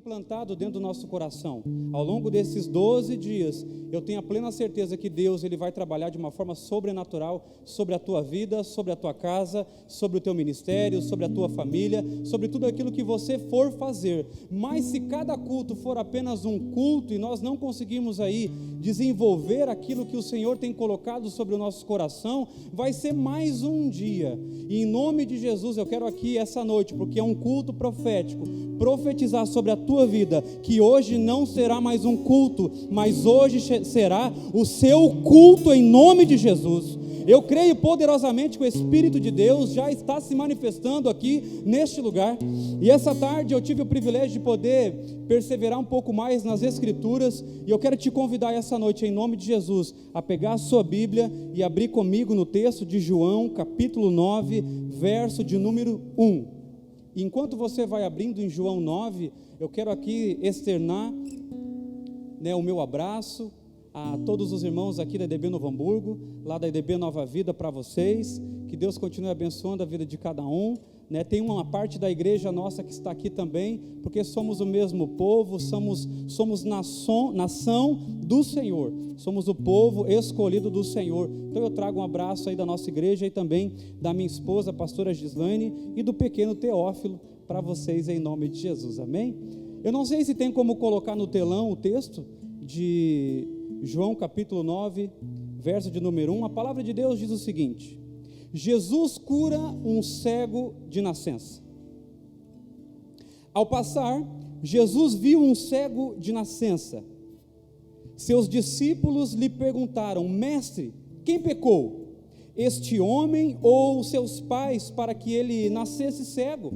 implantado dentro do nosso coração. Ao longo desses 12 dias, eu tenho a plena certeza que Deus ele vai trabalhar de uma forma sobrenatural sobre a tua vida, sobre a tua casa, sobre o teu ministério, sobre a tua família, sobre tudo aquilo que você for fazer. Mas se cada culto for apenas um culto e nós não conseguimos aí desenvolver aquilo que o Senhor tem colocado sobre o nosso coração, vai ser mais um dia. E em nome de Jesus eu quero aqui essa noite, porque é um culto profético, profetizar sobre a tua vida, que hoje não será mais um culto, mas hoje será o seu culto em nome de Jesus. Eu creio poderosamente que o Espírito de Deus já está se manifestando aqui neste lugar, e essa tarde eu tive o privilégio de poder perseverar um pouco mais nas Escrituras, e eu quero te convidar essa noite em nome de Jesus, a pegar a sua Bíblia e abrir comigo no texto de João, capítulo 9, verso de número 1. Enquanto você vai abrindo em João 9, eu quero aqui externar o meu abraço a todos os irmãos aqui da EDB Novo Hamburgo, lá da EDB Nova Vida para vocês, que Deus continue abençoando a vida de cada um, Tem uma parte da igreja nossa que está aqui também, porque somos o mesmo povo, somos nação do Senhor, somos o povo escolhido do Senhor. Então eu trago um abraço aí da nossa igreja e também da minha esposa, a pastora Gislaine, e do pequeno Teófilo, para vocês em nome de Jesus, amém? Eu não sei se tem como colocar no telão o texto de João capítulo 9, verso de número 1, a palavra de Deus diz o seguinte: Jesus cura um cego de nascença. Ao passar, Jesus viu um cego de nascença. Seus discípulos lhe perguntaram: Mestre, quem pecou? Este homem ou seus pais para que ele nascesse cego?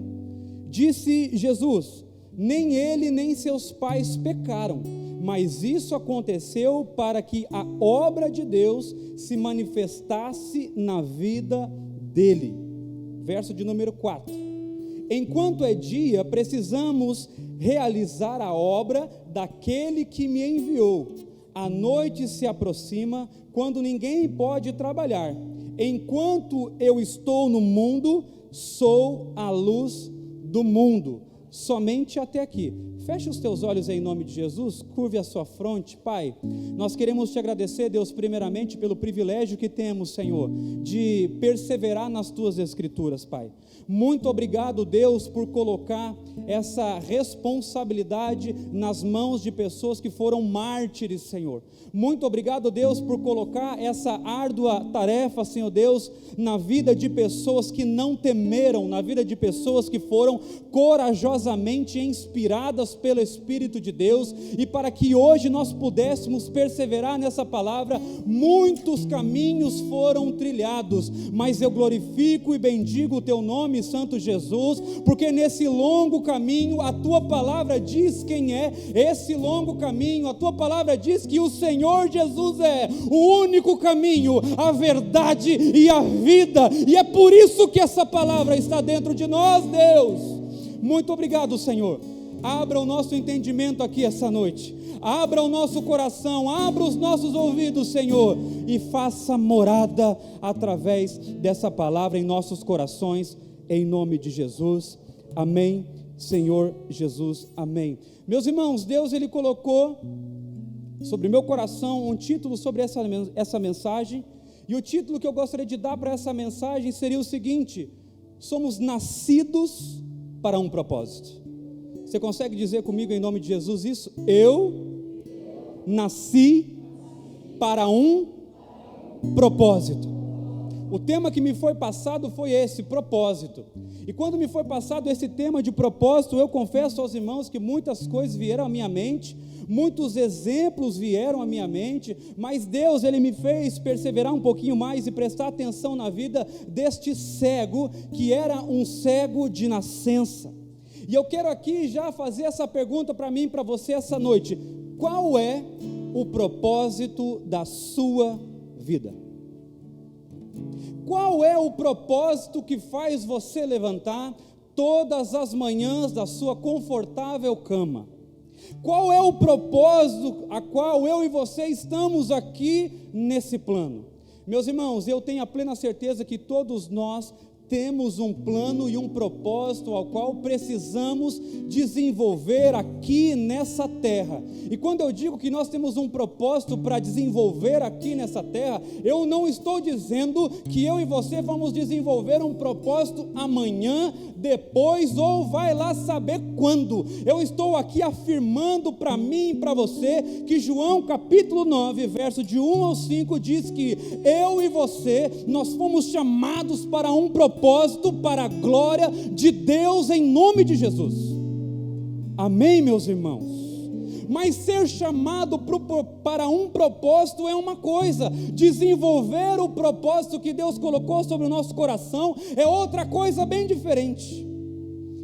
Disse Jesus: nem ele nem seus pais pecaram, mas isso aconteceu para que a obra de Deus se manifestasse na vida dele. Verso de número 4. Enquanto é dia, precisamos realizar a obra daquele que me enviou. A noite se aproxima, quando ninguém pode trabalhar. Enquanto eu estou no mundo, sou a luz do mundo. Somente até aqui. Feche os teus olhos em nome de Jesus, curve a sua fronte. Pai, nós queremos te agradecer, Deus, primeiramente pelo privilégio que temos, Senhor, de perseverar nas tuas escrituras, Pai. Muito obrigado, Deus, por colocar essa responsabilidade nas mãos de pessoas que foram mártires, Senhor. Muito obrigado, Deus, por colocar essa árdua tarefa, Senhor Deus, na vida de pessoas que não temeram, na vida de pessoas que foram corajosamente inspiradas pelo Espírito de Deus, e para que hoje nós pudéssemos perseverar nessa palavra. Muitos caminhos foram trilhados, mas eu glorifico e bendigo o teu nome, Santo Jesus, porque nesse longo caminho a tua palavra diz quem é esse longo caminho. A tua palavra diz que o Senhor Jesus é o único caminho, a verdade e a vida, e é por isso que essa palavra está dentro de nós, Deus. Muito obrigado, Senhor. Abra o nosso entendimento aqui essa noite, abra o nosso coração, abra os nossos ouvidos, Senhor, e faça morada através dessa palavra em nossos corações, em nome de Jesus, amém, Senhor Jesus, amém. Meus irmãos, Deus ele colocou sobre meu coração um título sobre essa mensagem, e o título que eu gostaria de dar para essa mensagem seria o seguinte: somos nascidos para um propósito. Você consegue dizer comigo em nome de Jesus isso? Eu nasci para um propósito. O tema que me foi passado foi esse, propósito. E quando me foi passado esse tema de propósito, eu confesso aos irmãos que muitas coisas vieram à minha mente, muitos exemplos vieram à minha mente, mas Deus ele me fez perseverar um pouquinho mais e prestar atenção na vida deste cego, que era um cego de nascença. E eu quero aqui já fazer essa pergunta para mim e para você essa noite: qual é o propósito da sua vida? Qual é o propósito que faz você levantar todas as manhãs da sua confortável cama? Qual é o propósito a qual eu e você estamos aqui nesse plano? Meus irmãos, eu tenho a plena certeza que todos nós temos um plano e um propósito ao qual precisamos desenvolver aqui nessa terra. E quando eu digo que nós temos um propósito para desenvolver aqui nessa terra, eu não estou dizendo que eu e você vamos desenvolver um propósito amanhã, depois ou vai lá saber quando. Eu estou aqui afirmando para mim e para você que João capítulo 9, verso de 1 ao 5 diz que eu e você, nós fomos chamados para um propósito, para a glória de Deus em nome de Jesus. Amém, meus irmãos? Mas ser chamado para um propósito é uma coisa, desenvolver o propósito que Deus colocou sobre o nosso coração é outra coisa bem diferente.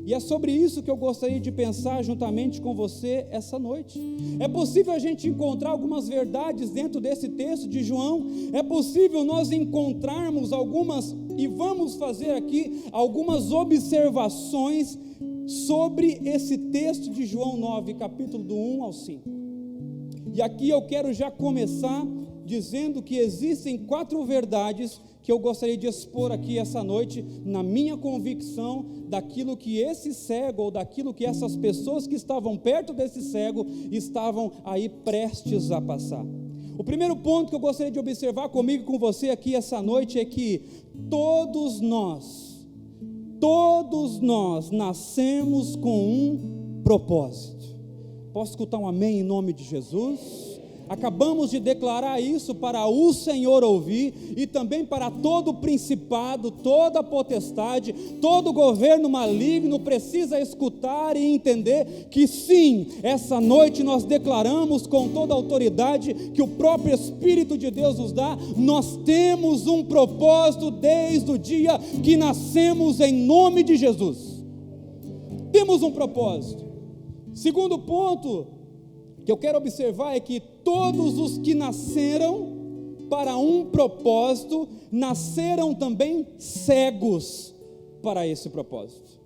E é sobre isso que eu gostaria de pensar juntamente com você essa noite. É possível a gente encontrar algumas verdades dentro desse texto de João, é possível nós encontrarmos algumas, e vamos fazer aqui algumas observações sobre esse texto de João 9, capítulo do 1 ao 5. E aqui eu quero já começar dizendo que existem 4 verdades que eu gostaria de expor aqui essa noite, na minha convicção, daquilo que esse cego, ou daquilo que essas pessoas que estavam perto desse cego, estavam aí prestes a passar. O primeiro ponto que eu gostaria de observar comigo e com você aqui essa noite é que todos nós nascemos com um propósito. Posso escutar um amém em nome de Jesus? Acabamos de declarar isso para o Senhor ouvir e também para todo principado, toda potestade, todo governo maligno precisa escutar e entender que sim, essa noite nós declaramos com toda a autoridade que o próprio Espírito de Deus nos dá, nós temos um propósito desde o dia que nascemos em nome de Jesus. Temos um propósito. Segundo ponto que eu quero observar é que todos os que nasceram para um propósito, nasceram também cegos para esse propósito.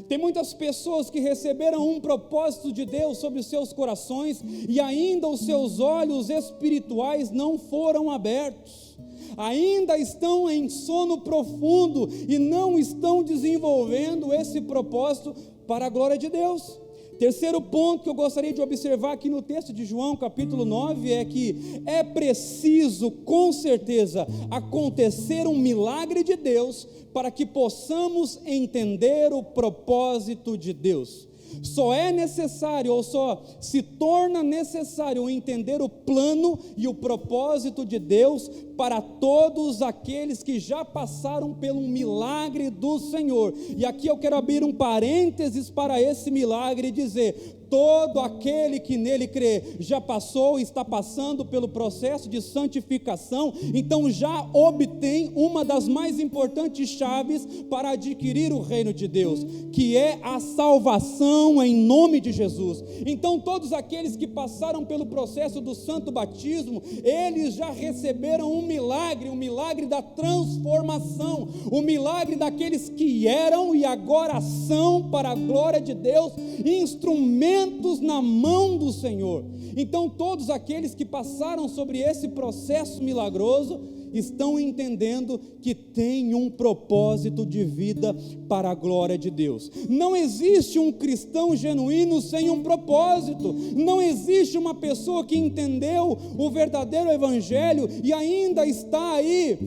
Tem muitas pessoas que receberam um propósito de Deus sobre os seus corações e ainda os seus olhos espirituais não foram abertos. Ainda estão em sono profundo e não estão desenvolvendo esse propósito para a glória de Deus. Terceiro ponto que eu gostaria de observar aqui no texto de João capítulo 9 é que é preciso com certeza acontecer um milagre de Deus para que possamos entender o propósito de Deus. Só é necessário, ou só se torna necessário entender o plano e o propósito de Deus para todos aqueles que já passaram pelo milagre do Senhor. E aqui eu quero abrir um parênteses para esse milagre e dizer: todo aquele que nele crê já passou e está passando pelo processo de santificação, então já obtém uma das mais importantes chaves para adquirir o reino de Deus, que é a salvação em nome de Jesus. Então todos aqueles que passaram pelo processo do santo batismo, eles já receberam um milagre da transformação, o milagre daqueles que eram e agora são, para a glória de Deus, instrumentos na mão do Senhor. Então todos aqueles que passaram sobre esse processo milagroso estão entendendo que tem um propósito de vida para a glória de Deus. Não existe um cristão genuíno sem um propósito. Não existe uma pessoa que entendeu o verdadeiro evangelho e ainda está aí,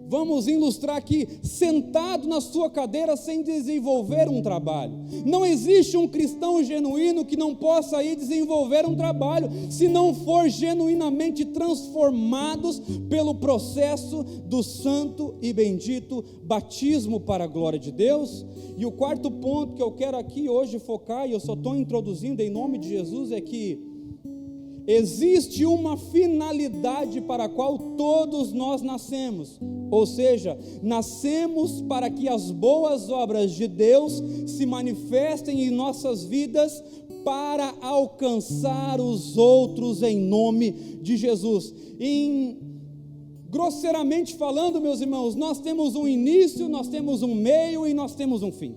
vamos ilustrar aqui, sentado na sua cadeira sem desenvolver um trabalho. Não existe um cristão genuíno que não possa ir desenvolver um trabalho, se não for genuinamente transformados pelo processo do santo e bendito batismo para a glória de Deus. E o quarto ponto que eu quero aqui hoje focar, e eu só estou introduzindo em nome de Jesus, é que existe uma finalidade para a qual todos nós nascemos, ou seja, nascemos para que as boas obras de Deus se manifestem em nossas vidas para alcançar os outros em nome de Jesus. Grosseiramente falando, meus irmãos, nós temos um início, nós temos um meio e nós temos um fim.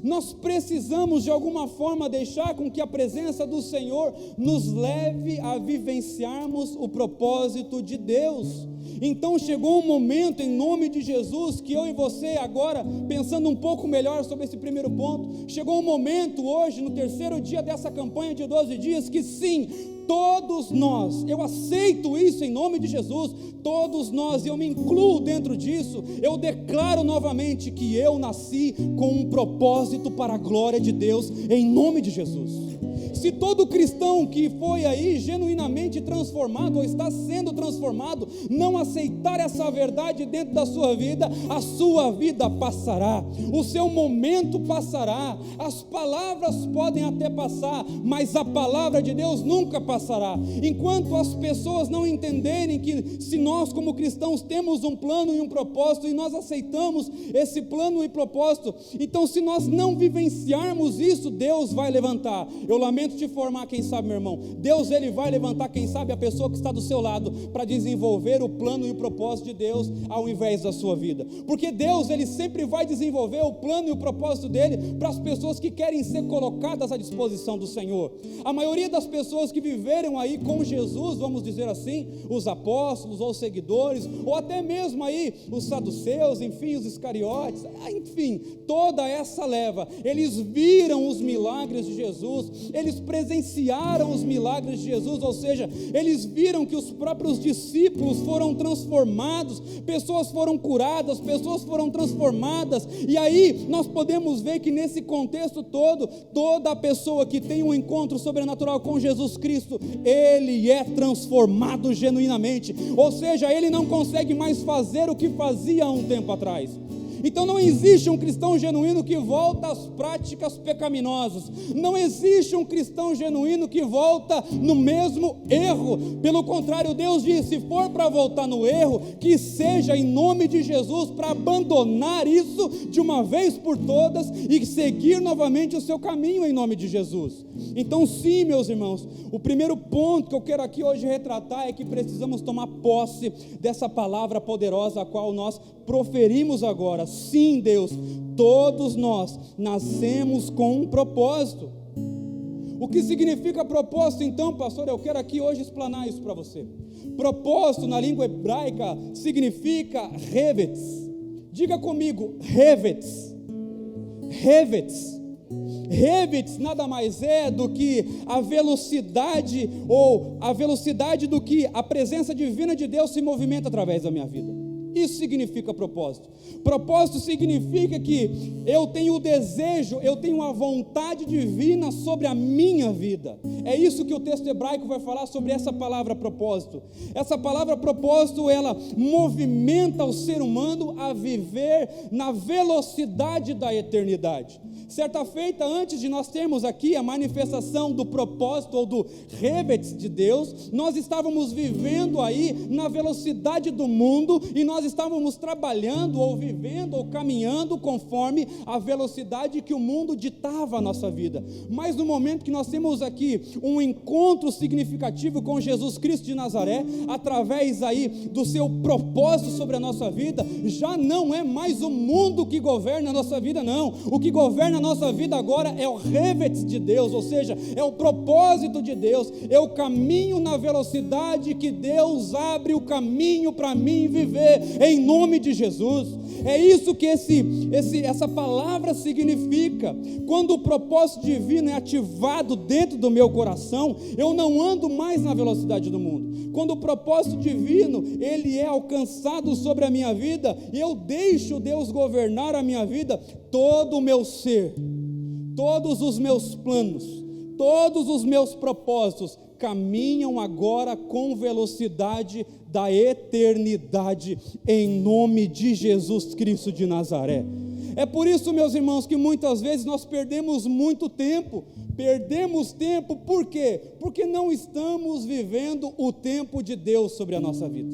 Nós precisamos de alguma forma deixar com que a presença do Senhor nos leve a vivenciarmos o propósito de Deus. Então chegou um momento, em nome de Jesus, que eu e você agora, pensando um pouco melhor sobre esse primeiro ponto, chegou um momento hoje, no terceiro dia dessa campanha de 12 dias, que sim, todos nós, eu aceito isso em nome de Jesus, todos nós, eu me incluo dentro disso, eu declaro novamente que eu nasci com um propósito para a glória de Deus, em nome de Jesus. Se todo cristão que foi aí genuinamente transformado, ou está sendo transformado, não aceitar essa verdade dentro da sua vida, a sua vida passará, o seu momento passará, as palavras podem até passar, mas a palavra de Deus nunca passará. Enquanto as pessoas não entenderem que se nós como cristãos temos um plano e um propósito, e nós aceitamos esse plano e propósito, então se nós não vivenciarmos isso, Deus vai levantar. Eu lamento te informar, quem sabe, meu irmão, Deus ele vai levantar, quem sabe, a pessoa que está do seu lado, para desenvolver o plano e o propósito de Deus, ao invés da sua vida, porque Deus ele sempre vai desenvolver o plano e o propósito dele, para as pessoas que querem ser colocadas à disposição do Senhor. A maioria das pessoas que viveram aí com Jesus, vamos dizer assim, os apóstolos, ou os seguidores, ou até mesmo aí, os saduceus, enfim, os iscariotes, enfim, toda essa leva, eles viram os milagres de Jesus, eles presenciaram os milagres de Jesus, ou seja, eles viram que os próprios discípulos foram transformados, pessoas foram curadas, pessoas foram transformadas, e aí nós podemos ver que nesse contexto todo, toda pessoa que tem um encontro sobrenatural com Jesus Cristo, ele é transformado genuinamente, ou seja, ele não consegue mais fazer o que fazia há um tempo atrás. Então não existe um cristão genuíno que volta às práticas pecaminosas, não existe um cristão genuíno que volta no mesmo erro. Pelo contrário, Deus diz, se for para voltar no erro, que seja em nome de Jesus, para abandonar isso de uma vez por todas e seguir novamente o seu caminho em nome de Jesus. Então sim, meus irmãos, o primeiro ponto que eu quero aqui hoje retratar é que precisamos tomar posse dessa palavra poderosa a qual nós proferimos agora. Sim, Deus, todos nós nascemos com um propósito. O que significa propósito então, pastor? Eu quero aqui hoje explanar isso para você. Propósito na língua hebraica significa revetz. Diga comigo, revetz. Revetz. Revetz nada mais é do que a velocidade, ou a velocidade do que a presença divina de Deus se movimenta através da minha vida. Isso significa propósito. Propósito significa que eu tenho o desejo, eu tenho a vontade divina sobre a minha vida. É isso que o texto hebraico vai falar sobre essa palavra propósito. Essa palavra propósito, ela movimenta o ser humano a viver na velocidade da eternidade. Certa feita, antes de nós termos aqui a manifestação do propósito ou do revetz de Deus, nós estávamos vivendo aí na velocidade do mundo, e nós estávamos trabalhando ou vivendo ou caminhando conforme a velocidade que o mundo ditava a nossa vida. Mas no momento que nós temos aqui um encontro significativo com Jesus Cristo de Nazaré, através aí do seu propósito sobre a nossa vida, já não é mais o mundo que governa a nossa vida, não. O que governa a nossa vida agora é o revetz de Deus, ou seja, é o propósito de Deus, é o caminho na velocidade que Deus abre o caminho para mim viver, em nome de Jesus. É isso que essa palavra significa. Quando o propósito divino é ativado dentro do meu coração, eu não ando mais na velocidade do mundo. Quando o propósito divino, ele é alcançado sobre a minha vida, e eu deixo Deus governar a minha vida, todo o meu ser, todos os meus planos, todos os meus propósitos caminham agora com velocidade da eternidade, em nome de Jesus Cristo de Nazaré. É por isso, meus irmãos, que muitas vezes nós perdemos muito tempo. Perdemos tempo, por quê? Porque não estamos vivendo o tempo de Deus sobre a nossa vida.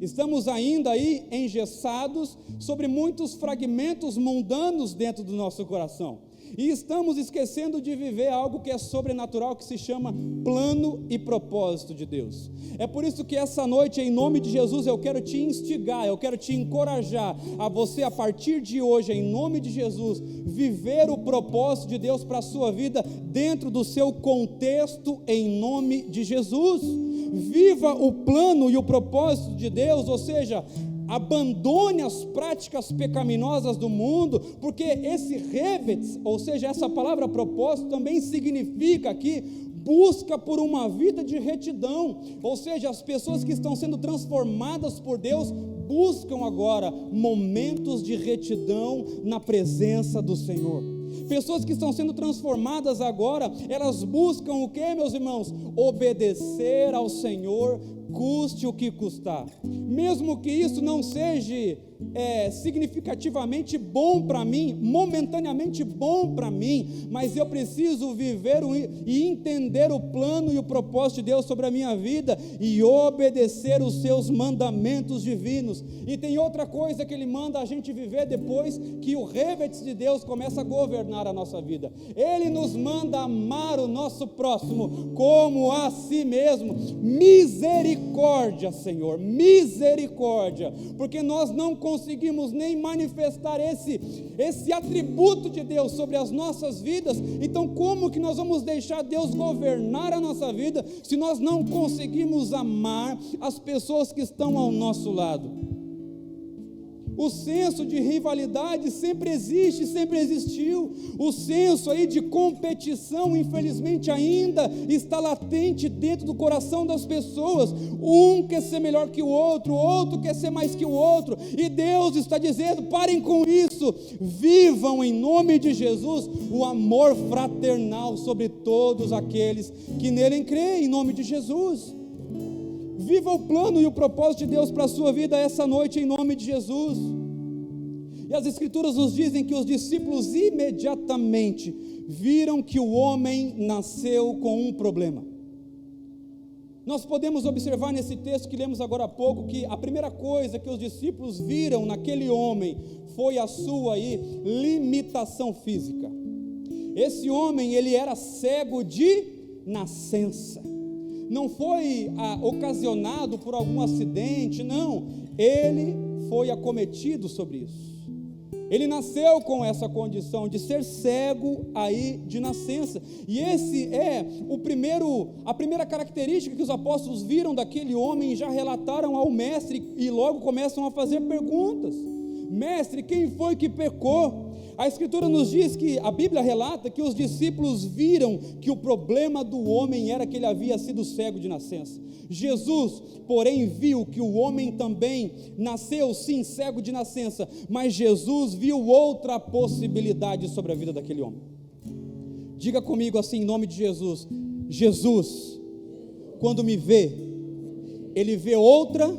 Estamos ainda aí engessados sobre muitos fragmentos mundanos dentro do nosso coração. E estamos esquecendo de viver algo que é sobrenatural, que se chama plano e propósito de Deus. É por isso que essa noite, em nome de Jesus, eu quero te instigar, eu quero te encorajar a você, a partir de hoje, em nome de Jesus, viver o propósito de Deus para a sua vida dentro do seu contexto, em nome de Jesus. Viva o plano e o propósito de Deus, ou seja, abandone as práticas pecaminosas do mundo, porque esse revet, ou seja, essa palavra propósito também significa aqui busca por uma vida de retidão, ou seja, as pessoas que estão sendo transformadas por Deus buscam agora momentos de retidão na presença do Senhor. Pessoas que estão sendo transformadas agora, elas buscam o que, meus irmãos? Obedecer ao Senhor, custe o que custar, mesmo que isso não seja significativamente bom para mim, momentaneamente bom para mim, mas eu preciso viver e entender o plano e o propósito de Deus sobre a minha vida e obedecer os seus mandamentos divinos. E tem outra coisa que Ele manda a gente viver depois que o revet de Deus começa a governar a nossa vida. Ele nos manda amar o nosso próximo como a si mesmo. Misericórdia, Senhor, misericórdia, porque nós não conseguimos nem manifestar esse atributo de Deus sobre as nossas vidas. Então como que nós vamos deixar Deus governar a nossa vida se nós não conseguimos amar as pessoas que estão ao nosso lado? O senso de rivalidade sempre existe, sempre existiu. O senso aí de competição, infelizmente, ainda está latente dentro do coração das pessoas. Um quer ser melhor que o outro quer ser mais que o outro. E Deus está dizendo: parem com isso. Vivam em nome de Jesus o amor fraternal sobre todos aqueles que nele creem, em nome de Jesus. Viva o plano e o propósito de Deus para a sua vida essa noite, em nome de Jesus. E as Escrituras nos dizem que os discípulos imediatamente viram que o homem nasceu com um problema. Nós podemos observar nesse texto que lemos agora há pouco, que a primeira coisa que os discípulos viram naquele homem foi a sua limitação física. Esse homem, ele era cego de nascença. Não foi ocasionado por algum acidente, não. Ele foi acometido sobre isso. Ele nasceu com essa condição de ser cego aí de nascença. E esse é a primeira característica que os apóstolos viram daquele homem e já relataram ao mestre, e logo começam a fazer perguntas. Mestre, quem foi que pecou? A Escritura nos diz que, a Bíblia relata que os discípulos viram que o problema do homem era que ele havia sido cego de nascença. Jesus, porém, viu que o homem também nasceu, sim, cego de nascença, mas Jesus viu outra possibilidade sobre a vida daquele homem. Diga comigo assim, em nome de Jesus: Jesus, quando me vê, Ele vê outra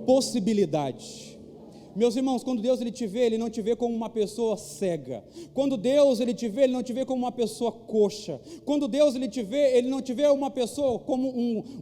possibilidade. Meus irmãos, quando Deus ele te vê, Ele não te vê como uma pessoa cega. Quando Deus ele te vê, Ele não te vê como uma pessoa coxa. Quando Deus ele te vê, Ele não te vê uma pessoa como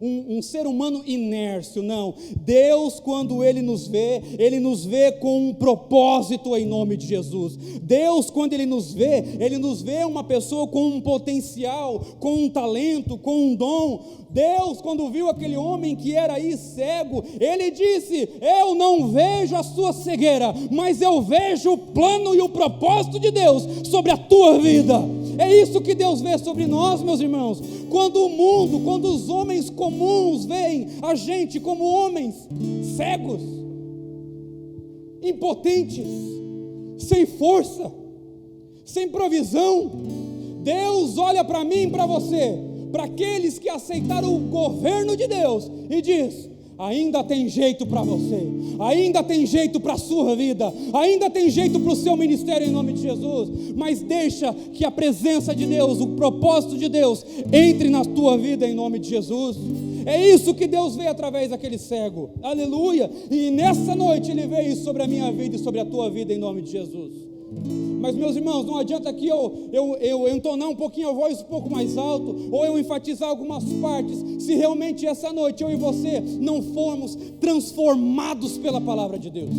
um ser humano inércio, não. Deus, quando Ele nos vê com um propósito, em nome de Jesus. Deus, quando Ele nos vê uma pessoa com um potencial, com um talento, com um dom. Deus, quando viu aquele homem que era aí cego, Ele disse: eu não vejo a sua cegueira, mas eu vejo o plano e o propósito de Deus sobre a tua vida. É isso que Deus vê sobre nós, meus irmãos. Quando o mundo, quando os homens comuns veem a gente como homens cegos, impotentes, sem força, sem provisão, Deus olha para mim e para você, para aqueles que aceitaram o governo de Deus, e diz: ainda tem jeito para você, ainda tem jeito para a sua vida, ainda tem jeito para o seu ministério, em nome de Jesus. Mas deixa que a presença de Deus, o propósito de Deus entre na tua vida, em nome de Jesus. É isso que Deus vê através daquele cego, aleluia. E nessa noite Ele vê isso sobre a minha vida e sobre a tua vida, em nome de Jesus. Mas, meus irmãos, não adianta aqui eu entonar um pouquinho a voz um pouco mais alto, ou eu enfatizar algumas partes, se realmente essa noite eu e você não formos transformados pela palavra de Deus.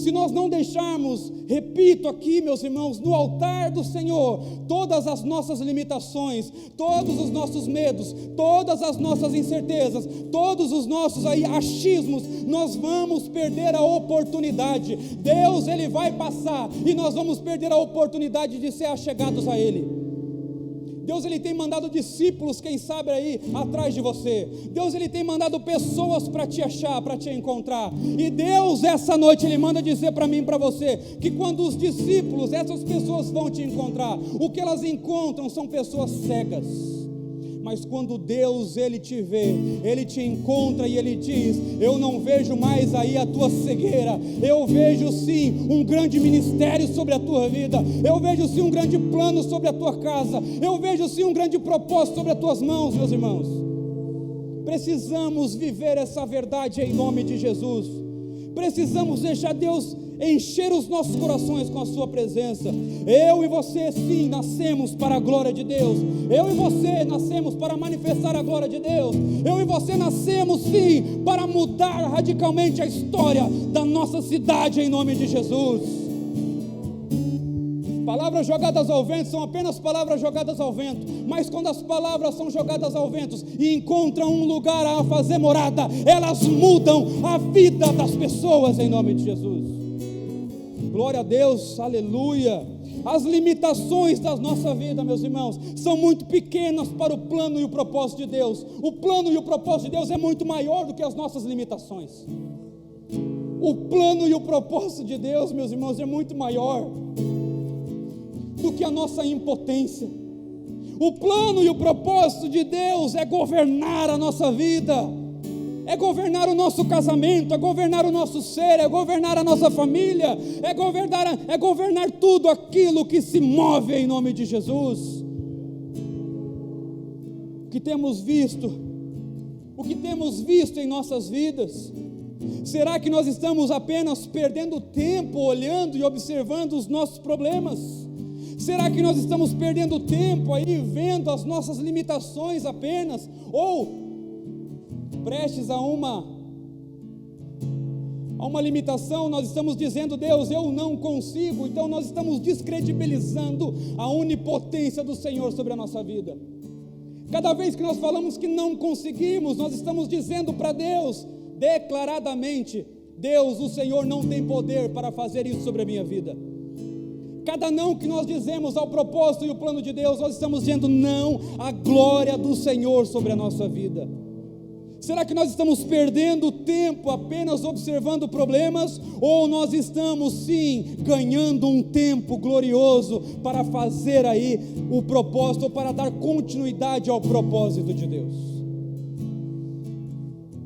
se nós não deixarmos, repito aqui, meus irmãos, no altar do Senhor, todas as nossas limitações, todos os nossos medos, todas as nossas incertezas, todos os nossos achismos, nós vamos perder a oportunidade. Deus, Ele vai passar e nós vamos perder a oportunidade de ser achegados a Ele. Deus, Ele tem mandado discípulos, quem sabe aí, atrás de você. Deus, Ele tem mandado pessoas para te achar, para te encontrar. E Deus, essa noite, Ele manda dizer para mim e para você, que quando os discípulos, essas pessoas vão te encontrar, o que elas encontram são pessoas cegas. Mas quando Deus, Ele te vê, Ele te encontra e Ele diz: eu não vejo mais aí a tua cegueira, eu vejo sim um grande ministério sobre a tua vida, eu vejo sim um grande plano sobre a tua casa, eu vejo sim um grande propósito sobre as tuas mãos, meus irmãos. Precisamos viver essa verdade em nome de Jesus. Precisamos deixar Deus encher os nossos corações com a sua presença. Eu e você sim nascemos para a glória de Deus. Eu e você nascemos para manifestar a glória de Deus. Eu e você nascemos sim para mudar radicalmente a história da nossa cidade em nome de Jesus. Palavras jogadas ao vento são apenas palavras jogadas ao vento, mas quando as palavras são jogadas ao vento e encontram um lugar a fazer morada, elas mudam a vida das pessoas em nome de Jesus. Glória a Deus, aleluia. As limitações da nossa vida, meus irmãos, são muito pequenas para o plano e o propósito de Deus. O plano e o propósito de Deus é muito maior do que as nossas limitações. O plano e o propósito de Deus, meus irmãos, é muito maior do que a nossa impotência. O plano e o propósito de Deus é governar a nossa vida, é governar o nosso casamento, é governar o nosso ser, é governar a nossa família, é governar tudo aquilo que se move em nome de Jesus. O que temos visto em nossas vidas, será que nós estamos apenas perdendo tempo olhando e observando os nossos problemas? Será que nós estamos perdendo tempo aí vendo as nossas limitações apenas? Ou prestes a uma limitação, nós estamos dizendo: Deus, eu não consigo. Então nós estamos descredibilizando a onipotência do Senhor sobre a nossa vida. Cada vez que nós falamos que não conseguimos, nós estamos dizendo para Deus, declaradamente: Deus, o Senhor não tem poder para fazer isso sobre a minha vida. Cada não que nós dizemos ao propósito e o plano de Deus, nós estamos dizendo não à glória do Senhor sobre a nossa vida. Será que nós estamos perdendo tempo apenas observando problemas? Ou nós estamos sim ganhando um tempo glorioso para fazer aí o propósito, ou para dar continuidade ao propósito de Deus?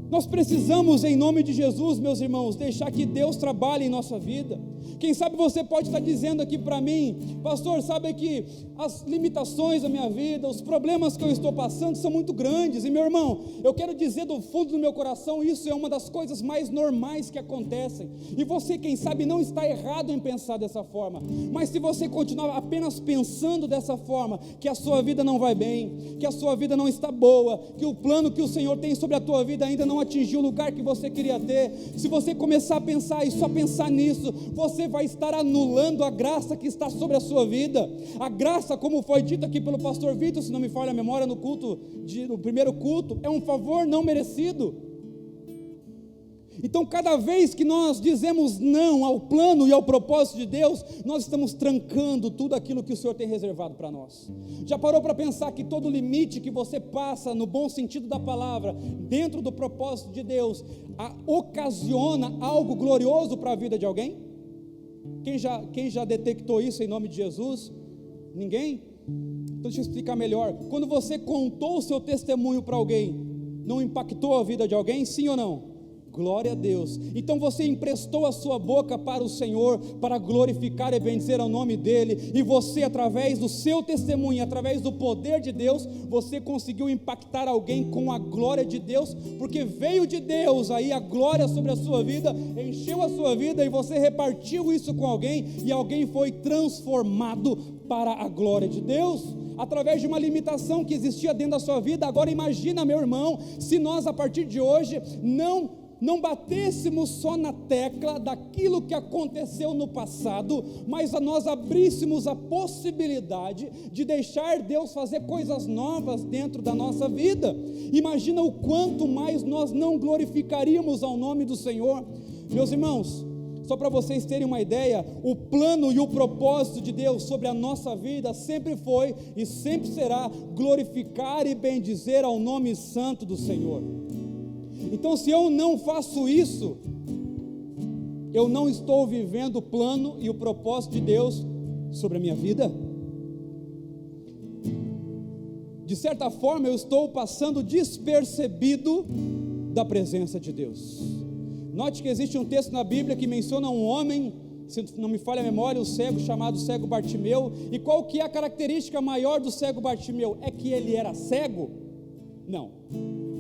Nós precisamos, em nome de Jesus, meus irmãos, deixar que Deus trabalhe em nossa vida. Quem sabe você pode estar dizendo aqui para mim: pastor, sabe que as limitações da minha vida, os problemas que eu estou passando são muito grandes. E meu irmão, eu quero dizer do fundo do meu coração, isso é uma das coisas mais normais que acontecem. E você, quem sabe, não está errado em pensar dessa forma. Mas se você continuar apenas pensando dessa forma, que a sua vida não vai bem, que a sua vida não está boa, que o plano que o Senhor tem sobre a tua vida ainda não atingiu o lugar que você queria ter, se você começar a pensar e só pensar nisso, você vai estar anulando a graça que está sobre a sua vida. A graça, como foi dito aqui pelo pastor Vitor, se não me falha a memória, no primeiro culto, é um favor não merecido. Então, cada vez que nós dizemos não ao plano e ao propósito de Deus, nós estamos trancando tudo aquilo que o Senhor tem reservado para nós. Já parou para pensar que todo limite que você passa, no bom sentido da palavra, dentro do propósito de Deus, ocasiona algo glorioso para a vida de alguém? Quem já detectou isso em nome de Jesus? Ninguém? Então deixa eu explicar melhor. Quando você contou o seu testemunho para alguém, não impactou a vida de alguém? Sim ou não? Glória a Deus. Então você emprestou a sua boca para o Senhor, para glorificar e bendizer ao nome dEle, e você, através do seu testemunho, através do poder de Deus, você conseguiu impactar alguém com a glória de Deus, porque veio de Deus aí a glória sobre a sua vida, encheu a sua vida, e você repartiu isso com alguém, e alguém foi transformado para a glória de Deus, através de uma limitação que existia dentro da sua vida. Agora imagina, meu irmão, se nós a partir de hoje não não batêssemos só na tecla daquilo que aconteceu no passado, mas nós abríssemos a possibilidade de deixar Deus fazer coisas novas dentro da nossa vida. Imagina o quanto mais nós não glorificaríamos ao nome do Senhor. Meus irmãos, só para vocês terem uma ideia, o plano e o propósito de Deus sobre a nossa vida sempre foi e sempre será glorificar e bendizer ao nome santo do Senhor. Então, se eu não faço isso, eu não estou vivendo o plano e o propósito de Deus sobre a minha vida. De certa forma, eu estou passando despercebido da presença de Deus. Note que existe um texto na Bíblia que menciona um homem, se não me falha a memória, o cego, chamado cego Bartimeu. E qual que é a característica maior do cego Bartimeu? É que ele era cego? Não.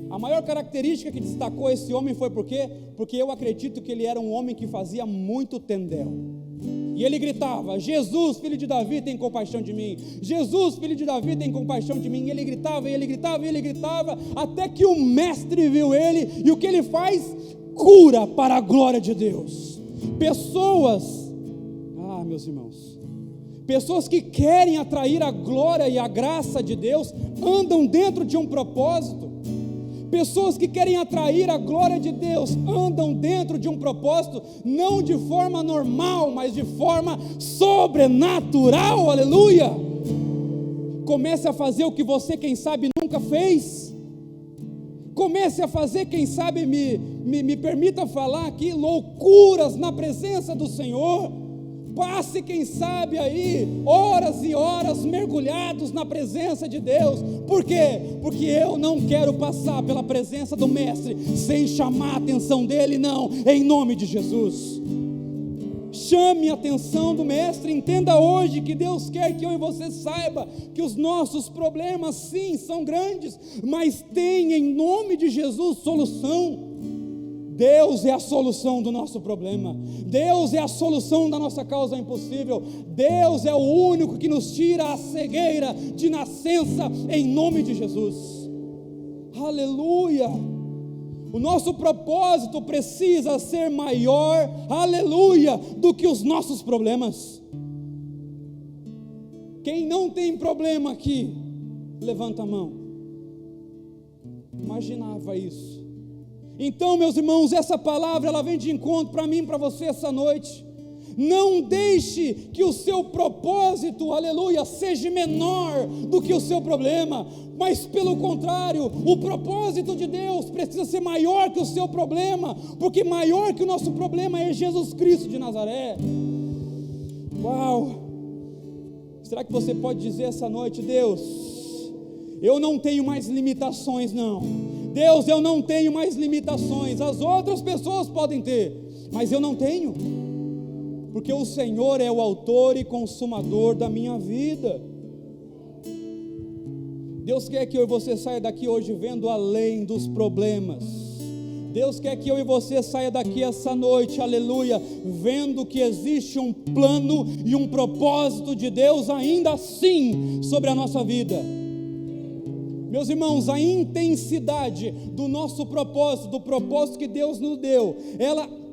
A maior característica que destacou esse homem foi por quê? Porque eu acredito que ele era um homem que fazia muito tendel. E ele gritava: Jesus, filho de Davi, tem compaixão de mim. Jesus, filho de Davi, tem compaixão de mim. E ele gritava, e ele gritava, e ele gritava, até que o mestre viu ele, e o que ele faz? Cura para a glória de Deus. Pessoas, meus irmãos, pessoas que querem atrair a glória e a graça de Deus, andam dentro de um propósito. Pessoas que querem atrair a glória de Deus, andam dentro de um propósito, não de forma normal, mas de forma sobrenatural, aleluia. Comece a fazer o que você, quem sabe, nunca fez. Comece a fazer, quem sabe, me permita falar aqui, loucuras na presença do Senhor. Passe, quem sabe, aí, horas e horas mergulhados na presença de Deus. Por quê? Porque eu não quero passar pela presença do Mestre sem chamar a atenção dele, não, em nome de Jesus. Chame a atenção do Mestre. Entenda hoje que Deus quer que eu e você saiba que os nossos problemas, sim, são grandes, mas tem em nome de Jesus solução. Deus é a solução do nosso problema. Deus é a solução da nossa causa impossível. Deus é o único que nos tira a cegueira de nascença em nome de Jesus. Aleluia! O nosso propósito precisa ser maior, aleluia, do que os nossos problemas. Quem não tem problema aqui, levanta a mão. Imaginava isso. Então, meus irmãos, essa palavra, ela vem de encontro para mim e para você essa noite. Não deixe que o seu propósito, aleluia, seja menor do que o seu problema, mas pelo contrário, o propósito de Deus precisa ser maior que o seu problema, porque maior que o nosso problema é Jesus Cristo de Nazaré. Uau! Será que você pode dizer essa noite: Deus, eu não tenho mais limitações, não. Deus, eu não tenho mais limitações. As outras pessoas podem ter, mas eu não tenho, porque o Senhor é o autor e consumador da minha vida. Deus quer que eu e você saia daqui hoje vendo além dos problemas. Deus quer que eu e você saia daqui essa noite, aleluia, vendo que existe um plano e um propósito de Deus ainda assim sobre a nossa vida. Meus irmãos, a intensidade do nosso propósito, do propósito que Deus nos deu,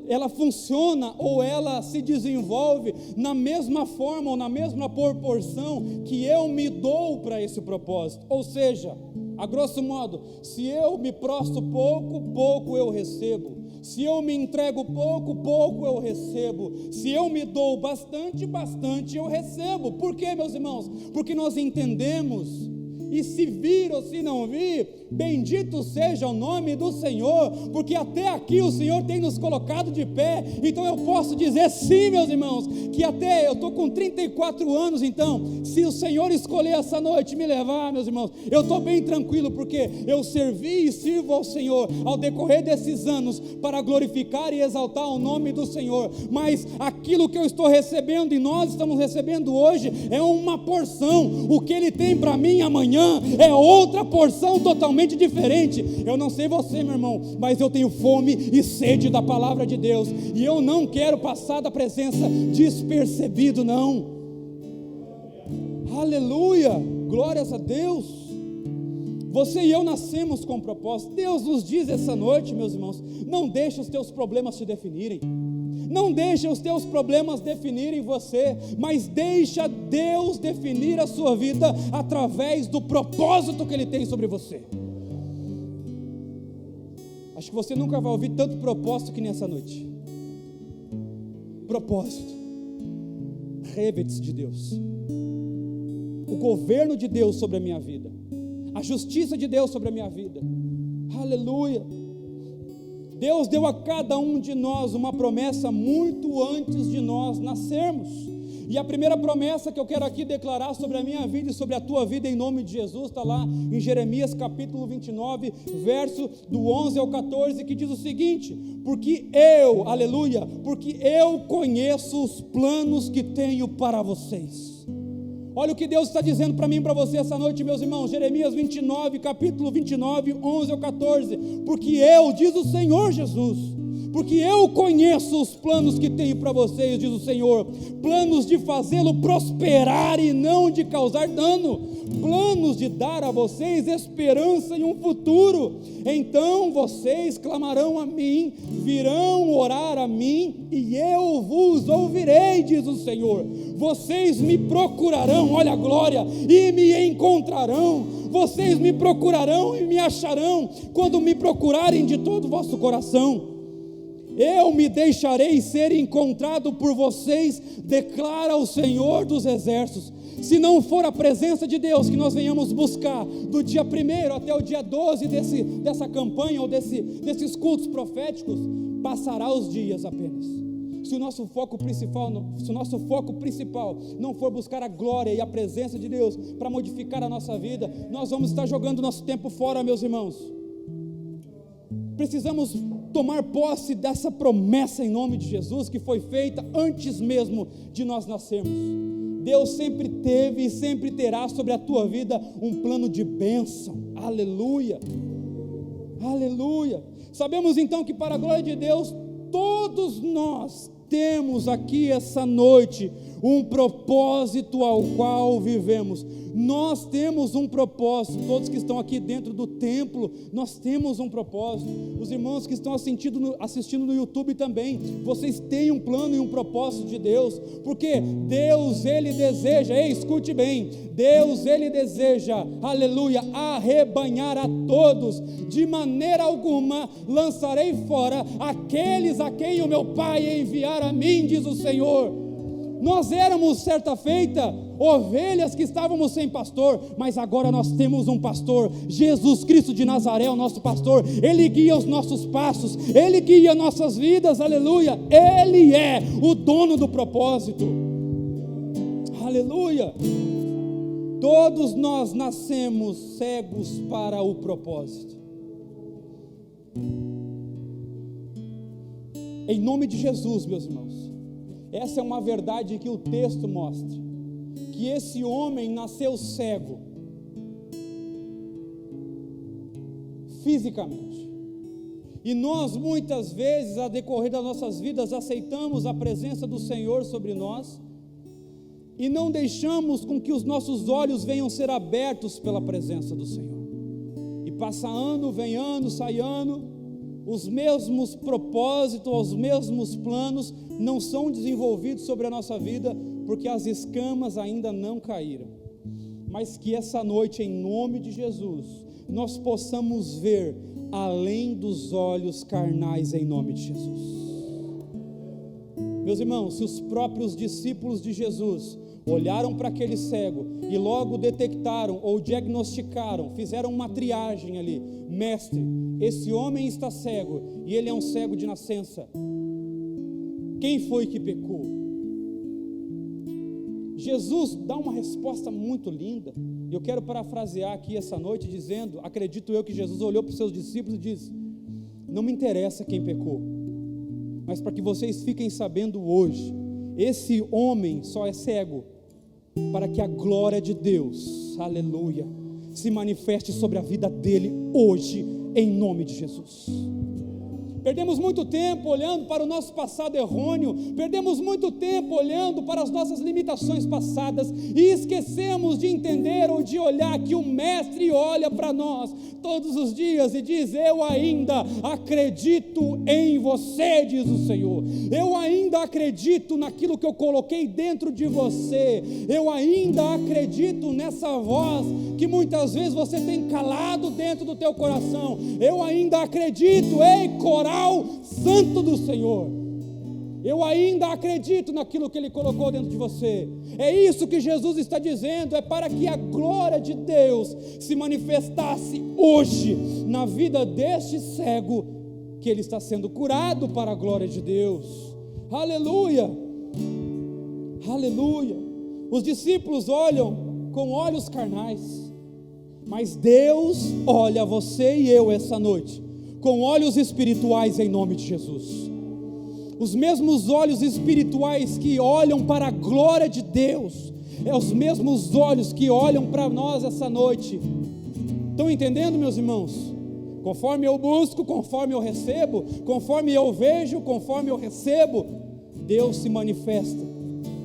ela funciona ou ela se desenvolve na mesma forma ou na mesma proporção que eu me dou para esse propósito. Ou seja, a grosso modo, se eu me prostro pouco, pouco eu recebo. Se eu me entrego pouco, pouco eu recebo. Se eu me dou bastante, bastante eu recebo. Por quê, meus irmãos? Porque nós entendemos. E se vir ou se não vir, bendito seja o nome do Senhor, porque até aqui o Senhor tem nos colocado de pé. Então eu posso dizer sim, meus irmãos, que até eu estou com 34 anos, então, se o Senhor escolher essa noite me levar, meus irmãos, eu estou bem tranquilo, porque eu servi e sirvo ao Senhor ao decorrer desses anos, para glorificar e exaltar o nome do Senhor. Mas aquilo que eu estou recebendo e nós estamos recebendo hoje, é uma porção. O que Ele tem para mim amanhã é outra porção totalmente diferente. Eu não sei você, meu irmão, mas eu tenho fome e sede da palavra de Deus, e eu não quero passar da presença despercebido, não. Aleluia, glórias a Deus. Você e eu nascemos com propósito. Deus nos diz essa noite, meus irmãos, não deixe os teus problemas te definirem. Não deixe os teus problemas definirem você, mas deixa Deus definir a sua vida através do propósito que Ele tem sobre você. Acho que você nunca vai ouvir tanto propósito que nessa noite. Propósito. Revete-se de Deus. O governo de Deus sobre a minha vida. A justiça de Deus sobre a minha vida. Aleluia. Deus deu a cada um de nós uma promessa muito antes de nós nascermos. E a primeira promessa que eu quero aqui declarar sobre a minha vida e sobre a tua vida em nome de Jesus, está lá em Jeremias capítulo 29, verso do 11 ao 14, que diz o seguinte: porque eu, aleluia, porque eu conheço os planos que tenho para vocês. Olha o que Deus está dizendo para mim e para você essa noite, meus irmãos. Jeremias 29, capítulo 29, 11 ao 14. Porque eu, diz o Senhor Jesus, porque eu conheço os planos que tenho para vocês, diz o Senhor, planos de fazê-lo prosperar e não de causar dano, planos de dar a vocês esperança e um futuro. Então vocês clamarão a mim, virão orar a mim, e eu vos ouvirei, diz o Senhor. Vocês me procurarão, olha a glória, e me encontrarão. Vocês me procurarão e me acharão, quando me procurarem de todo o vosso coração. Eu me deixarei ser encontrado por vocês, declara o Senhor dos exércitos. Se não for a presença de Deus que nós venhamos buscar, do dia 1º até o dia 12 dessa campanha, ou desses cultos proféticos, passará os dias apenas. Se o nosso foco principal não for buscar a glória e a presença de Deus, para modificar a nossa vida, nós vamos estar jogando nosso tempo fora, meus irmãos. Precisamos tomar posse dessa promessa em nome de Jesus, que foi feita antes mesmo de nós nascermos. Deus sempre teve e sempre terá sobre a tua vida um plano de bênção. Aleluia, aleluia. Sabemos então que, para a glória de Deus, todos nós temos aqui essa noite um propósito ao qual vivemos. Nós temos um propósito. Todos que estão aqui dentro do templo, nós temos um propósito. Os irmãos que estão assistindo no YouTube também, vocês têm um plano e um propósito de Deus, porque Deus, Ele deseja, escute bem, Deus, Ele deseja, aleluia, arrebanhar a todos. De maneira alguma lançarei fora aqueles a quem o meu Pai enviar a mim, diz o Senhor. Nós éramos, certa feita, ovelhas que estávamos sem pastor, mas agora nós temos um pastor, Jesus Cristo de Nazaré, o nosso pastor. Ele guia os nossos passos, Ele guia nossas vidas, aleluia. Ele é o dono do propósito, aleluia. Todos nós nascemos cegos para o propósito. Em nome de Jesus, meus irmãos, essa é uma verdade que o texto mostra, que esse homem nasceu cego, fisicamente, e nós muitas vezes, a decorrer das nossas vidas, aceitamos a presença do Senhor sobre nós, e não deixamos com que os nossos olhos venham ser abertos pela presença do Senhor, e passa ano, vem ano, sai ano, os mesmos propósitos, os mesmos planos não são desenvolvidos sobre a nossa vida, porque as escamas ainda não caíram. Mas que essa noite, em nome de Jesus, nós possamos ver além dos olhos carnais, em nome de Jesus. Meus irmãos, se os próprios discípulos de Jesus olharam para aquele cego e logo detectaram ou diagnosticaram, fizeram uma triagem ali: mestre, esse homem está cego e ele é um cego de nascença. Quem foi que pecou? Jesus dá uma resposta muito linda. Eu quero parafrasear aqui essa noite dizendo, acredito eu que Jesus olhou para os seus discípulos e disse: não me interessa quem pecou, mas para que vocês fiquem sabendo hoje, esse homem só é cego para que a glória de Deus, aleluia, se manifeste sobre a vida dele hoje, em nome de Jesus. Perdemos muito tempo olhando para o nosso passado errôneo, perdemos muito tempo olhando para as nossas limitações passadas e esquecemos de entender ou de olhar que o Mestre olha para nós todos os dias e diz: eu ainda acredito em você, diz o Senhor, eu ainda acredito naquilo que eu coloquei dentro de você, eu ainda acredito nessa voz que muitas vezes você tem calado dentro do teu coração, eu ainda acredito, ei, coral santo do Senhor, eu ainda acredito naquilo que Ele colocou dentro de você. É isso que Jesus está dizendo, é para que a glória de Deus se manifestasse hoje na vida deste cego, que ele está sendo curado para a glória de Deus. Aleluia, aleluia. Os discípulos olham com olhos carnais, mas Deus olha você e eu essa noite com olhos espirituais em nome de Jesus. Os mesmos olhos espirituais que olham para a glória de Deus, é os mesmos olhos que olham para nós essa noite. Estão entendendo, meus irmãos? Conforme eu busco, conforme eu recebo, conforme eu vejo, conforme eu recebo, Deus se manifesta,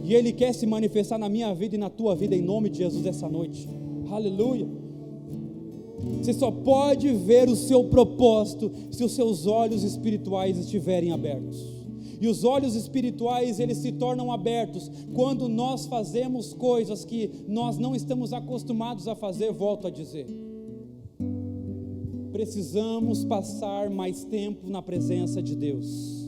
e Ele quer se manifestar na minha vida e na tua vida em nome de Jesus essa noite. Aleluia. Você só pode ver o seu propósito se os seus olhos espirituais estiverem abertos. E os olhos espirituais, eles se tornam abertos quando nós fazemos coisas que nós não estamos acostumados a fazer. Volto a dizer, precisamos passar mais tempo na presença de Deus.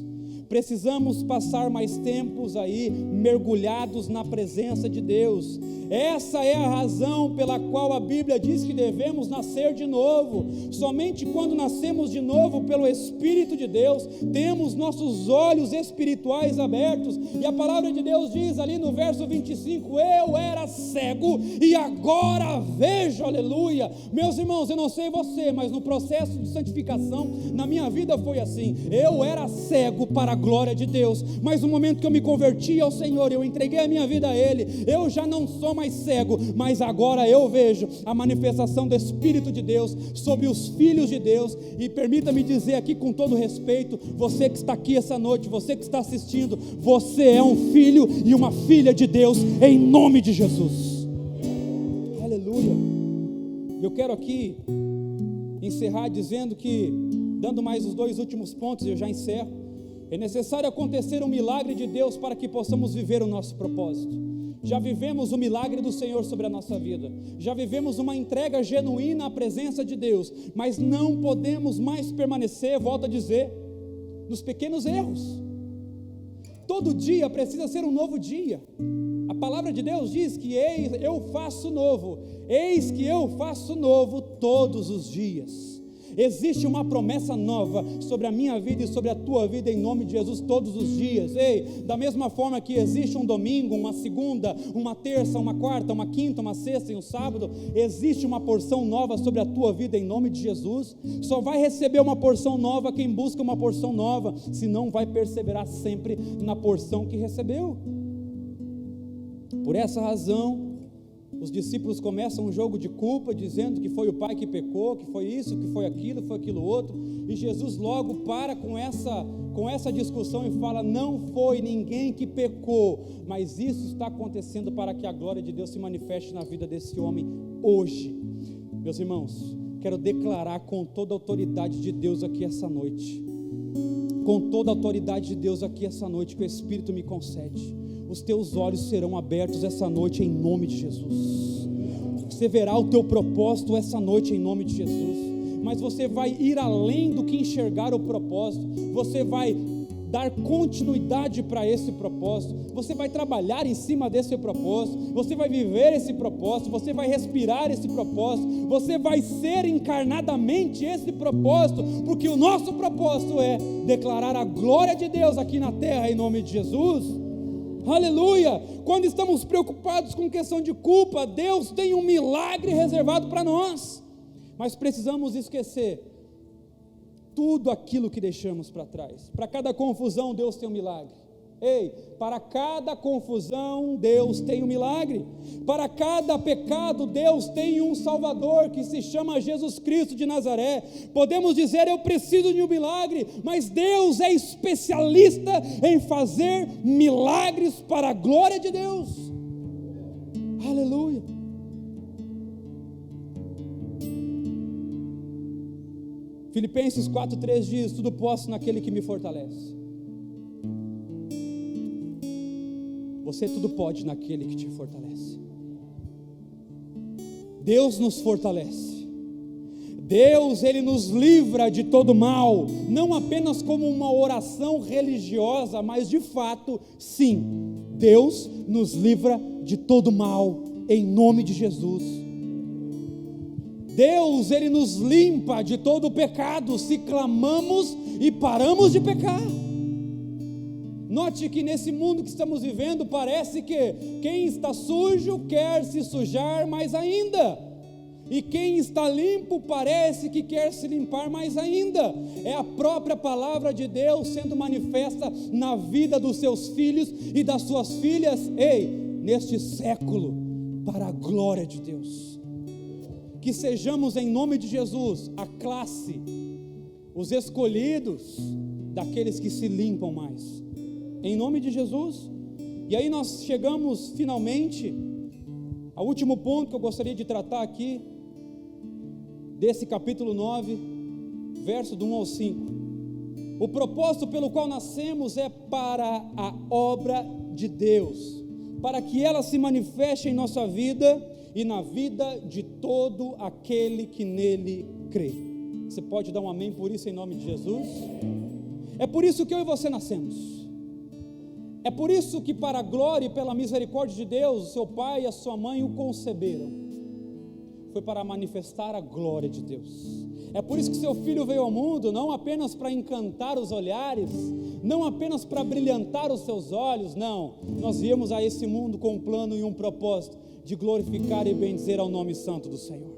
Precisamos passar mais tempos aí mergulhados na presença de Deus. Essa é a razão pela qual a Bíblia diz que devemos nascer de novo. Somente quando nascemos de novo pelo Espírito de Deus, temos nossos olhos espirituais abertos. E a palavra de Deus diz ali no verso 25: eu era cego e agora vejo, aleluia. Meus irmãos, eu não sei você, mas no processo de santificação, na minha vida foi assim. Eu era cego para a glória de Deus, mas no momento que eu me converti ao Senhor, eu entreguei a minha vida a Ele, eu já não sou mais cego, mas agora eu vejo a manifestação do Espírito de Deus sobre os filhos de Deus. E permita-me dizer aqui com todo respeito, você que está aqui essa noite, você que está assistindo, você é um filho e uma filha de Deus em nome de Jesus. Aleluia. Eu quero aqui encerrar dizendo que, dando mais os 2 últimos pontos, eu já encerro. É necessário acontecer um milagre de Deus para que possamos viver o nosso propósito. Já vivemos o milagre do Senhor sobre a nossa vida, já vivemos uma entrega genuína à presença de Deus, mas não podemos mais permanecer, volto a dizer, nos pequenos erros. Todo dia precisa ser um novo dia. A palavra de Deus diz que eis que eu faço novo todos os dias. Existe uma promessa nova sobre a minha vida e sobre a tua vida em nome de Jesus todos os dias. Ei, da mesma forma que existe um domingo, uma segunda, uma terça, uma quarta, uma quinta, uma sexta e um sábado, existe uma porção nova sobre a tua vida em nome de Jesus. Só vai receber uma porção nova quem busca uma porção nova, senão vai perseverar sempre na porção que recebeu. Por essa razão, os discípulos começam um jogo de culpa, dizendo que foi o pai que pecou, que foi isso, que foi aquilo outro, e Jesus logo para com essa discussão e fala: não foi ninguém que pecou, mas isso está acontecendo para que a glória de Deus se manifeste na vida desse homem hoje. Meus irmãos, quero declarar com toda a autoridade de Deus aqui essa noite, com toda a autoridade de Deus aqui essa noite, que o Espírito me concede, os teus olhos serão abertos essa noite em nome de Jesus. Você verá o teu propósito essa noite em nome de Jesus, mas você vai ir além do que enxergar o propósito, você vai dar continuidade para esse propósito, você vai trabalhar em cima desse propósito, você vai viver esse propósito, você vai respirar esse propósito, você vai ser encarnadamente esse propósito, porque o nosso propósito é declarar a glória de Deus aqui na terra em nome de Jesus. Aleluia. Quando estamos preocupados com questão de culpa, Deus tem um milagre reservado para nós, mas precisamos esquecer tudo aquilo que deixamos para trás. Para cada confusão, Deus tem um milagre. Ei, para cada confusão, Deus tem um milagre. Para cada pecado, Deus tem um Salvador que se chama Jesus Cristo de Nazaré. Podemos dizer, eu preciso de um milagre, mas Deus é especialista em fazer milagres para a glória de Deus. Aleluia. Filipenses 4:3 diz, tudo posso naquele que me fortalece. Você tudo pode naquele que te fortalece. Deus nos fortalece. Deus, Ele nos livra de todo mal, não apenas como uma oração religiosa, mas de fato, sim, Deus nos livra de todo mal, em nome de Jesus. Deus, Ele nos limpa de todo o pecado, se clamamos e paramos de pecar. Note que nesse mundo que estamos vivendo, parece que quem está sujo quer se sujar mais ainda, e quem está limpo parece que quer se limpar mais ainda. É a própria palavra de Deus sendo manifesta na vida dos seus filhos e das suas filhas, neste século, para a glória de Deus. Que sejamos em nome de Jesus a classe, os escolhidos daqueles que se limpam mais, em nome de Jesus. E aí nós chegamos finalmente ao último ponto que eu gostaria de tratar aqui, desse capítulo 9, verso do 1 ao 5. O propósito pelo qual nascemos é para a obra de Deus, para que ela se manifeste em nossa vida e na vida de todo aquele que nele crê. Você pode dar um amém por isso em nome de Jesus? É por isso que eu e você nascemos. É por isso que, para a glória e pela misericórdia de Deus, o seu pai e a sua mãe o conceberam. Foi para manifestar a glória de Deus. É por isso que seu filho veio ao mundo, não apenas para encantar os olhares, não apenas para brilhantar os seus olhos, não. Nós viemos a esse mundo com um plano e um propósito de glorificar e bendizer ao nome santo do Senhor.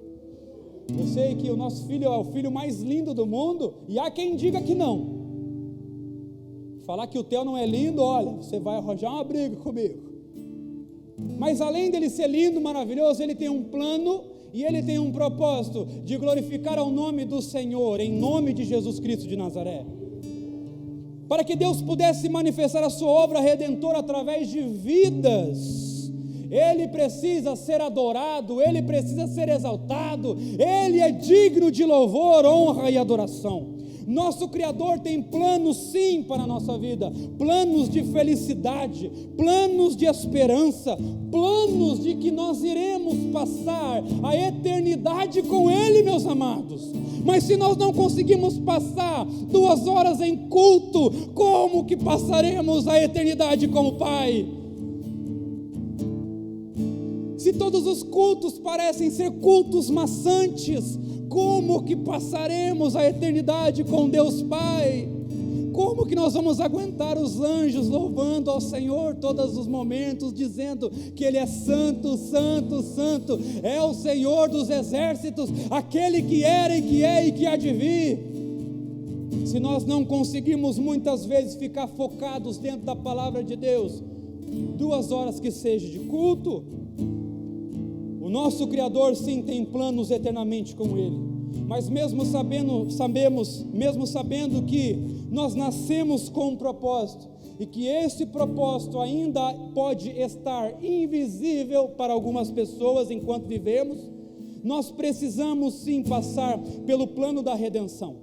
Eu sei que o nosso filho é o filho mais lindo do mundo, e há quem diga que não. Falar que o teu não é lindo, olha, você vai arranjar uma briga comigo. Mas além dele ser lindo, maravilhoso, ele tem um plano e ele tem um propósito de glorificar ao nome do Senhor, em nome de Jesus Cristo de Nazaré. Para que Deus pudesse manifestar a sua obra redentora através de vidas, Ele precisa ser adorado, Ele precisa ser exaltado, Ele é digno de louvor, honra e adoração. Nosso Criador tem planos sim para a nossa vida, planos de felicidade, planos de esperança, planos de que nós iremos passar a eternidade com Ele, meus amados. Mas se nós não conseguimos passar 2 horas em culto, como que passaremos a eternidade com o Pai? Se todos os cultos parecem ser cultos maçantes, como que passaremos a eternidade com Deus Pai? Como que nós vamos aguentar os anjos louvando ao Senhor todos os momentos, dizendo que Ele é santo, santo, santo, é o Senhor dos exércitos, aquele que era e que é e que há de vir? Se nós não conseguimos muitas vezes ficar focados dentro da palavra de Deus, 2 horas que seja de culto, o nosso Criador sim tem planos eternamente com Ele, mas mesmo sabendo que nós nascemos com um propósito, e que esse propósito ainda pode estar invisível para algumas pessoas enquanto vivemos, nós precisamos sim passar pelo plano da redenção.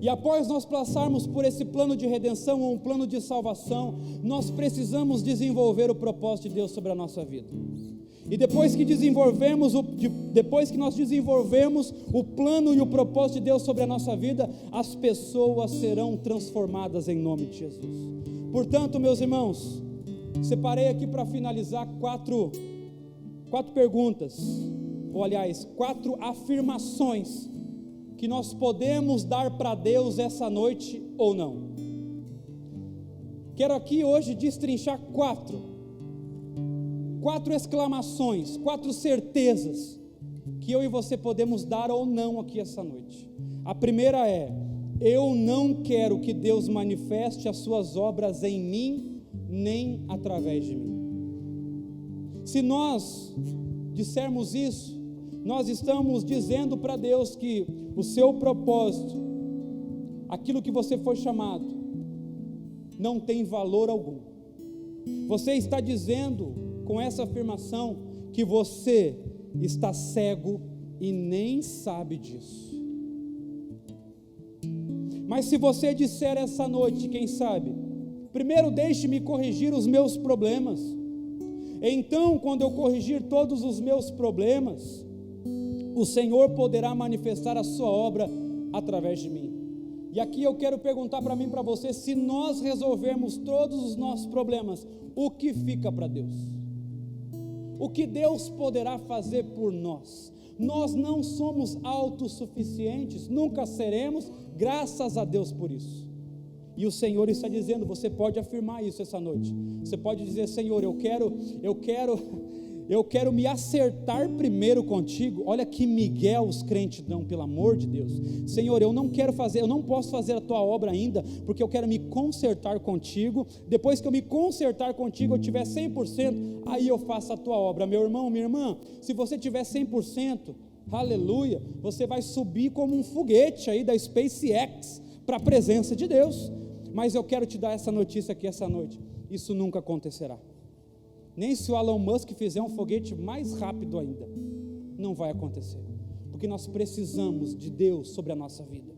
E após nós passarmos por esse plano de redenção ou um plano de salvação, nós precisamos desenvolver o propósito de Deus sobre a nossa vida. E depois que nós desenvolvemos o plano e o propósito de Deus sobre a nossa vida, as pessoas serão transformadas em nome de Jesus. Portanto, meus irmãos, separei aqui para finalizar 4 perguntas, ou aliás, 4 afirmações que nós podemos dar para Deus essa noite ou não. Quero aqui hoje destrinchar 4 exclamações, 4 certezas que eu e você podemos dar ou não aqui essa noite. A primeira é: eu não quero que Deus manifeste as suas obras em mim, nem através de mim. Se nós dissermos isso, nós estamos dizendo para Deus que o seu propósito, aquilo que você foi chamado, não tem valor algum. Você está dizendo com essa afirmação que você está cego e nem sabe disso. Mas se você disser essa noite, quem sabe, primeiro deixe-me corrigir os meus problemas, então quando eu corrigir todos os meus problemas, o Senhor poderá manifestar a sua obra através de mim. E aqui eu quero perguntar para mim e para você, se nós resolvermos todos os nossos problemas, o que fica para Deus? O que Deus poderá fazer por nós? Nós não somos autossuficientes, nunca seremos, graças a Deus por isso. E o Senhor está dizendo, você pode afirmar isso essa noite. Você pode dizer, Senhor, eu quero me acertar primeiro contigo. Olha que migué os crentes dão, pelo amor de Deus. Senhor, eu não posso fazer a tua obra ainda, porque eu quero me consertar contigo. Depois que eu me consertar contigo, eu tiver 100%, aí eu faço a tua obra. Meu irmão, minha irmã, se você tiver 100%, aleluia, você vai subir como um foguete aí da SpaceX para a presença de Deus. Mas eu quero te dar essa notícia aqui essa noite, isso nunca acontecerá. Nem se o Elon Musk fizer um foguete mais rápido ainda, não vai acontecer, porque nós precisamos de Deus sobre a nossa vida.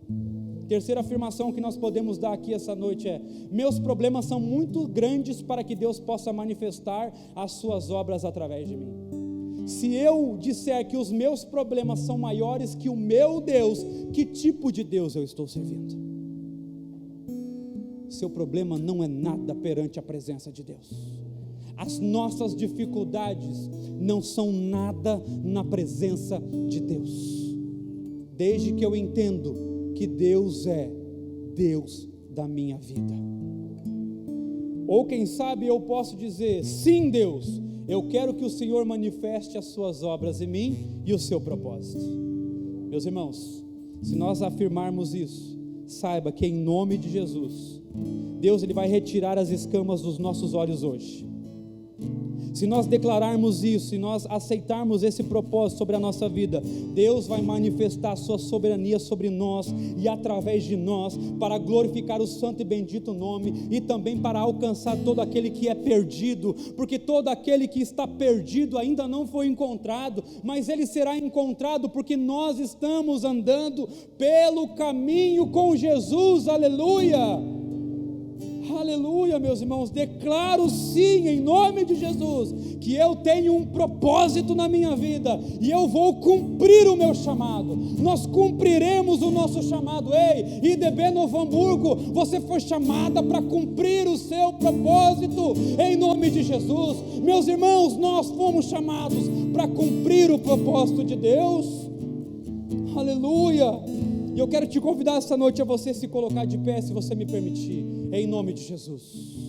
Terceira afirmação que nós podemos dar aqui essa noite é: meus problemas são muito grandes para que Deus possa manifestar as suas obras através de mim. Se eu disser que os meus problemas são maiores que o meu Deus, que tipo de Deus eu estou servindo? Seu problema não é nada perante a presença de Deus. As nossas dificuldades não são nada na presença de Deus, desde que eu entendo que Deus é Deus da minha vida. Ou quem sabe eu posso dizer, sim Deus, eu quero que o Senhor manifeste as suas obras em mim e o seu propósito. Meus irmãos, se nós afirmarmos isso, saiba que em nome de Jesus, Deus ele vai retirar as escamas dos nossos olhos hoje. Se nós declararmos isso, se nós aceitarmos esse propósito sobre a nossa vida, Deus vai manifestar a sua soberania sobre nós e através de nós, para glorificar o santo e bendito nome, e também para alcançar todo aquele que é perdido, porque todo aquele que está perdido ainda não foi encontrado, mas ele será encontrado, porque nós estamos andando pelo caminho com Jesus, aleluia! Aleluia, meus irmãos, declaro sim, em nome de Jesus, que eu tenho um propósito na minha vida, e eu vou cumprir o meu chamado. Nós cumpriremos o nosso chamado. Ei, IDB Novo Hamburgo, você foi chamada para cumprir o seu propósito, em nome de Jesus. Meus irmãos, nós fomos chamados para cumprir o propósito de Deus, aleluia. E eu quero te convidar essa noite a você se colocar de pé, se você me permitir, em nome de Jesus.